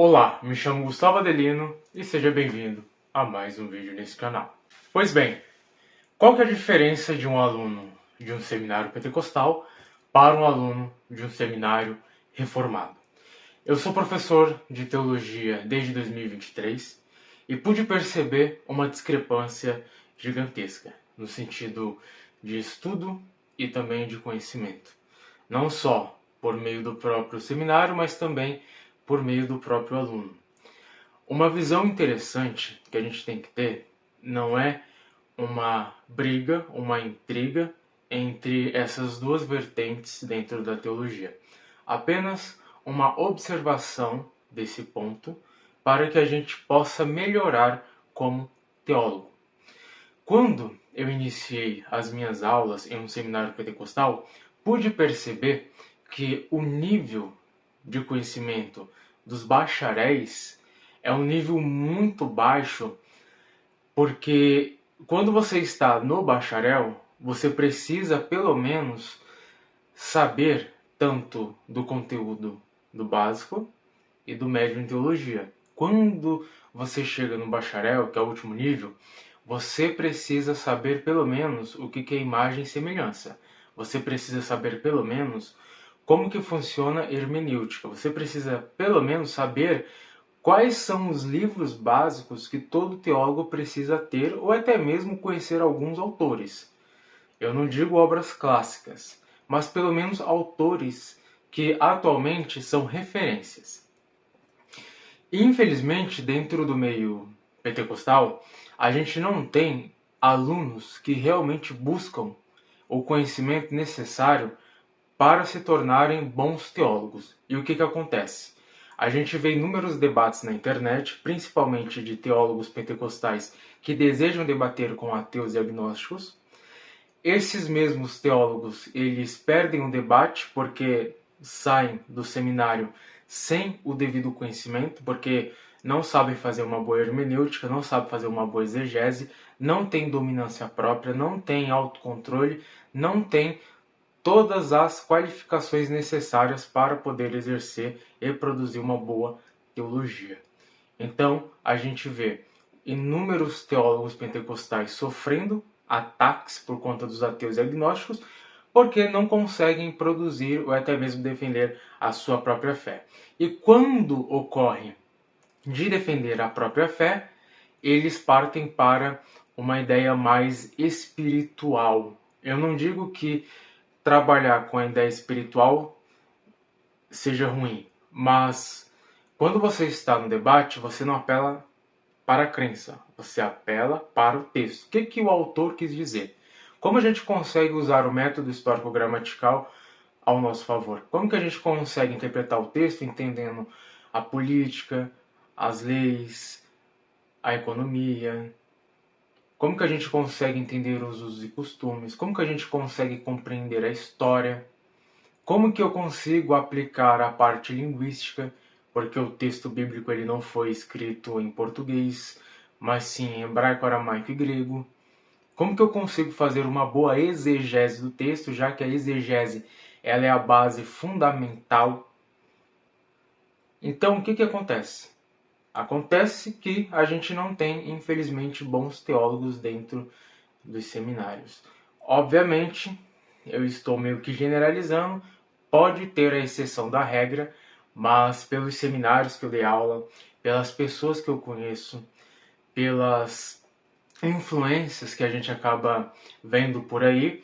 Olá, me chamo Gustavo Adelino e seja bem-vindo a mais um vídeo nesse canal. Pois bem, qual que é a diferença de um aluno de um seminário pentecostal para um aluno de um seminário reformado? Eu sou professor de teologia desde 2023 e pude perceber uma discrepância gigantesca no sentido de estudo e também de conhecimento. Não só por meio do próprio seminário, mas também por meio do próprio aluno. Uma visão interessante que a gente tem que ter não é uma briga, uma intriga entre essas duas vertentes dentro da teologia. Apenas uma observação desse ponto para que a gente possa melhorar como teólogo. Quando eu iniciei as minhas aulas em um seminário pentecostal, pude perceber que o nível de conhecimento dos bacharéis é um nível muito baixo, porque quando você está no bacharel, você precisa pelo menos saber tanto do conteúdo do básico e do médio em teologia. Quando você chega no bacharel, que é o último nível, você precisa saber pelo menos o que é imagem e semelhança. Você precisa saber pelo menos como que funciona a hermenêutica. Você precisa pelo menos saber quais são os livros básicos que todo teólogo precisa ter, ou até mesmo conhecer alguns autores. Eu não digo obras clássicas, mas pelo menos autores que atualmente são referências. Infelizmente, dentro do meio pentecostal, a gente não tem alunos que realmente buscam o conhecimento necessário para se tornarem bons teólogos. E o que acontece? A gente vê inúmeros debates na internet, principalmente de teólogos pentecostais que desejam debater com ateus e agnósticos. Esses mesmos teólogos, eles perdem o debate porque saem do seminário sem o devido conhecimento, porque não sabem fazer uma boa hermenêutica, não sabem fazer uma boa exegese, não têm dominância própria, não têm autocontrole, não têm todas as qualificações necessárias para poder exercer e produzir uma boa teologia. Então, a gente vê inúmeros teólogos pentecostais sofrendo ataques por conta dos ateus e agnósticos, porque não conseguem produzir ou até mesmo defender a sua própria fé. E quando ocorre de defender a própria fé, eles partem para uma ideia mais espiritual. Eu não digo que trabalhar com a ideia espiritual seja ruim, mas quando você está no debate, você não apela para a crença, você apela para o texto. O que o autor quis dizer? Como a gente consegue usar o método histórico-gramatical ao nosso favor? Como que a gente consegue interpretar o texto entendendo a política, as leis, a economia? Como que a gente consegue entender os usos e costumes? Como que a gente consegue compreender a história? Como que eu consigo aplicar a parte linguística? Porque o texto bíblico ele não foi escrito em português, mas sim em hebraico, aramaico e grego. Como que eu consigo fazer uma boa exegese do texto, já que a exegese ela é a base fundamental? Então, o que acontece? Acontece que a gente não tem, infelizmente, bons teólogos dentro dos seminários. Obviamente, eu estou meio que generalizando, pode ter a exceção da regra, mas pelos seminários que eu dei aula, pelas pessoas que eu conheço, pelas influências que a gente acaba vendo por aí,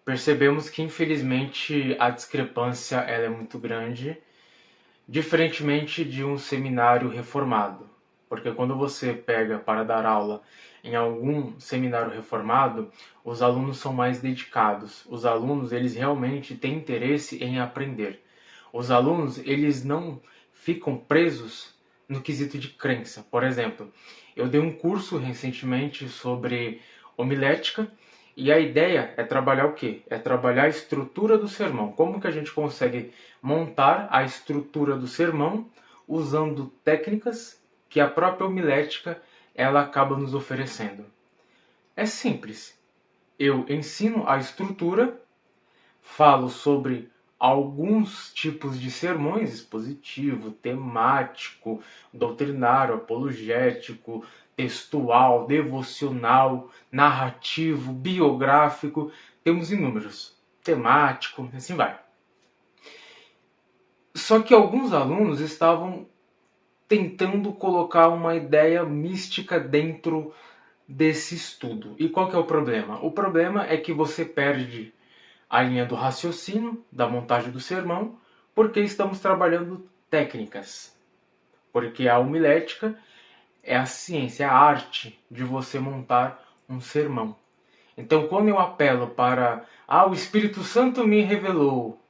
percebemos que infelizmente a discrepância ela é muito grande, diferentemente de um seminário reformado. Porque quando você pega para dar aula em algum seminário reformado, os alunos são mais dedicados. Os alunos, eles realmente têm interesse em aprender. Os alunos, eles não ficam presos no quesito de crença. Por exemplo, eu dei um curso recentemente sobre homilética e a ideia é trabalhar o quê? É trabalhar a estrutura do sermão. Como que a gente consegue montar a estrutura do sermão usando técnicas que a própria homilética ela acaba nos oferecendo. É simples. Eu ensino a estrutura, falo sobre alguns tipos de sermões: expositivo, temático, doutrinário, apologético, textual, devocional, narrativo, biográfico. Temos inúmeros. Temático, assim vai. Só que alguns alunos estavam tentando colocar uma ideia mística dentro desse estudo. E qual que é o problema? O problema é que você perde a linha do raciocínio, da montagem do sermão, porque estamos trabalhando técnicas. Porque a homilética é a ciência, é a arte de você montar um sermão. Então, quando eu apelo para o Espírito Santo me revelou,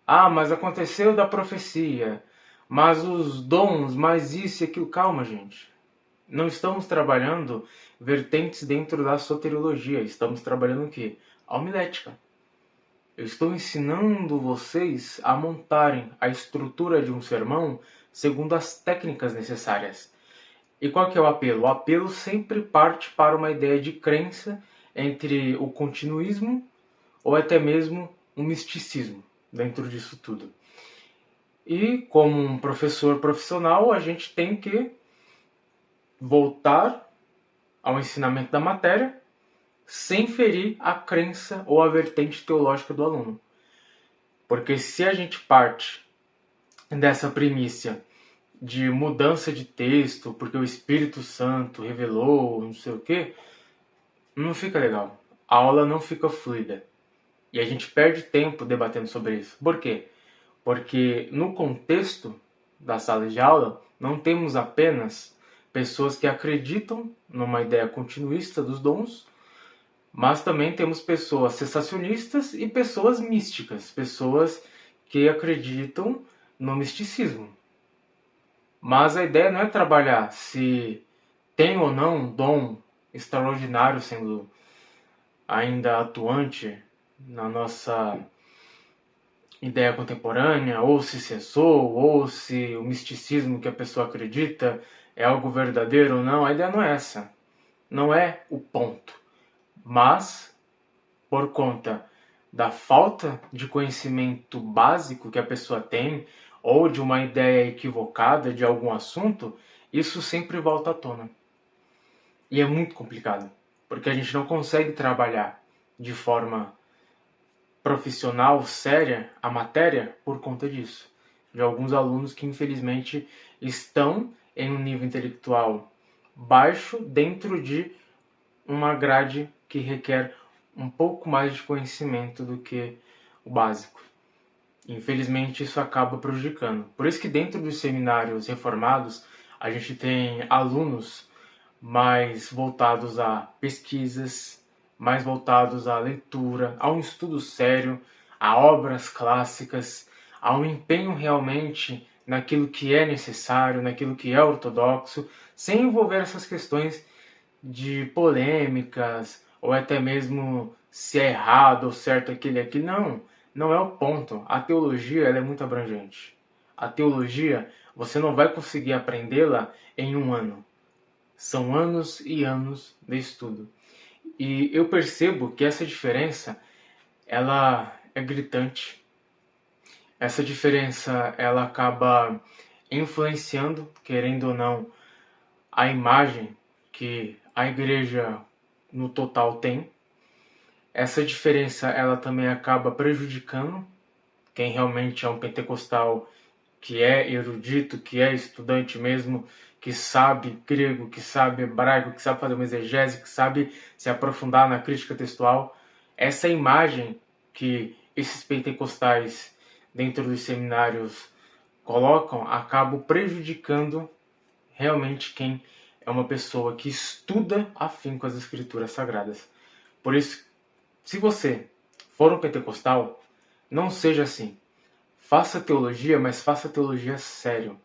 mas aconteceu da profecia, mas os dons, mas isso e aquilo, calma, gente. Não estamos trabalhando vertentes dentro da soteriologia, estamos trabalhando o quê? A homilética. Eu estou ensinando vocês a montarem a estrutura de um sermão segundo as técnicas necessárias. E qual que é o apelo? O apelo sempre parte para uma ideia de crença entre o continuismo ou até mesmo um misticismo dentro disso tudo. E como um professor profissional, a gente tem que voltar ao ensinamento da matéria sem ferir a crença ou a vertente teológica do aluno. Porque se a gente parte dessa premissa de mudança de texto, porque o Espírito Santo revelou, não sei o quê, não fica legal. A aula não fica fluida. E a gente perde tempo debatendo sobre isso. Por quê? Porque no contexto da sala de aula, não temos apenas pessoas que acreditam numa ideia continuista dos dons, mas também temos pessoas cessacionistas e pessoas místicas, pessoas que acreditam no misticismo. Mas a ideia não é trabalhar se tem ou não um dom extraordinário sendo ainda atuante na nossa ideia contemporânea, ou se cessou, ou se o misticismo que a pessoa acredita é algo verdadeiro ou não. A ideia não é essa. Não é o ponto. Mas, por conta da falta de conhecimento básico que a pessoa tem, ou de uma ideia equivocada de algum assunto, isso sempre volta à tona. E é muito complicado, porque a gente não consegue trabalhar de forma profissional, séria, a matéria por conta disso. De alguns alunos que infelizmente estão em um nível intelectual baixo dentro de uma grade que requer um pouco mais de conhecimento do que o básico. Infelizmente isso acaba prejudicando. Por isso que dentro dos seminários reformados a gente tem alunos mais voltados a pesquisas, mais voltados à leitura, a um estudo sério, a obras clássicas, a um empenho realmente naquilo que é necessário, naquilo que é ortodoxo, sem envolver essas questões de polêmicas, ou até mesmo se é errado ou certo aquele aqui. Não, não é o ponto. A teologia ela é muito abrangente. A teologia, você não vai conseguir aprendê-la em um ano. São anos e anos de estudo. E eu percebo que essa diferença, ela é gritante. Essa diferença, ela acaba influenciando, querendo ou não, a imagem que a igreja no total tem. Essa diferença, ela também acaba prejudicando quem realmente é um pentecostal que é erudito, que é estudante mesmo, que sabe grego, que sabe hebraico, que sabe fazer uma exegese, que sabe se aprofundar na crítica textual. Essa imagem que esses pentecostais dentro dos seminários colocam acaba prejudicando realmente quem é uma pessoa que estuda afinco as escrituras sagradas. Por isso, se você for um pentecostal, não seja assim. Faça teologia, mas faça teologia sério.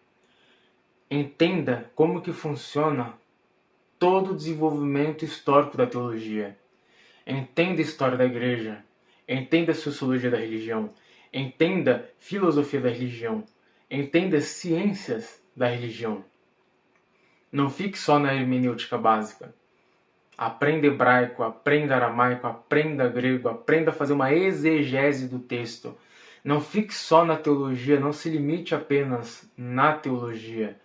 Entenda como que funciona todo o desenvolvimento histórico da teologia. Entenda a história da igreja. Entenda a sociologia da religião. Entenda a filosofia da religião. Entenda as ciências da religião. Não fique só na hermenêutica básica. Aprenda hebraico, aprenda aramaico, aprenda grego, aprenda a fazer uma exegese do texto. Não fique só na teologia, não se limite apenas na teologia.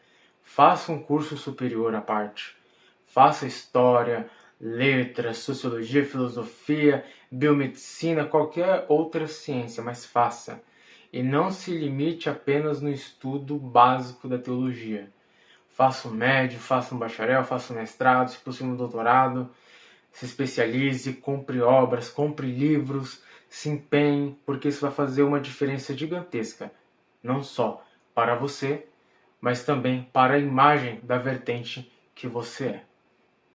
Faça um curso superior à parte. Faça história, letras, sociologia, filosofia, biomedicina, qualquer outra ciência, mas faça. E não se limite apenas no estudo básico da teologia. Faça um médio, faça um bacharel, faça um mestrado, se possível um doutorado, se especialize, compre obras, compre livros, se empenhe, porque isso vai fazer uma diferença gigantesca, não só para você, mas também para a imagem da vertente que você é.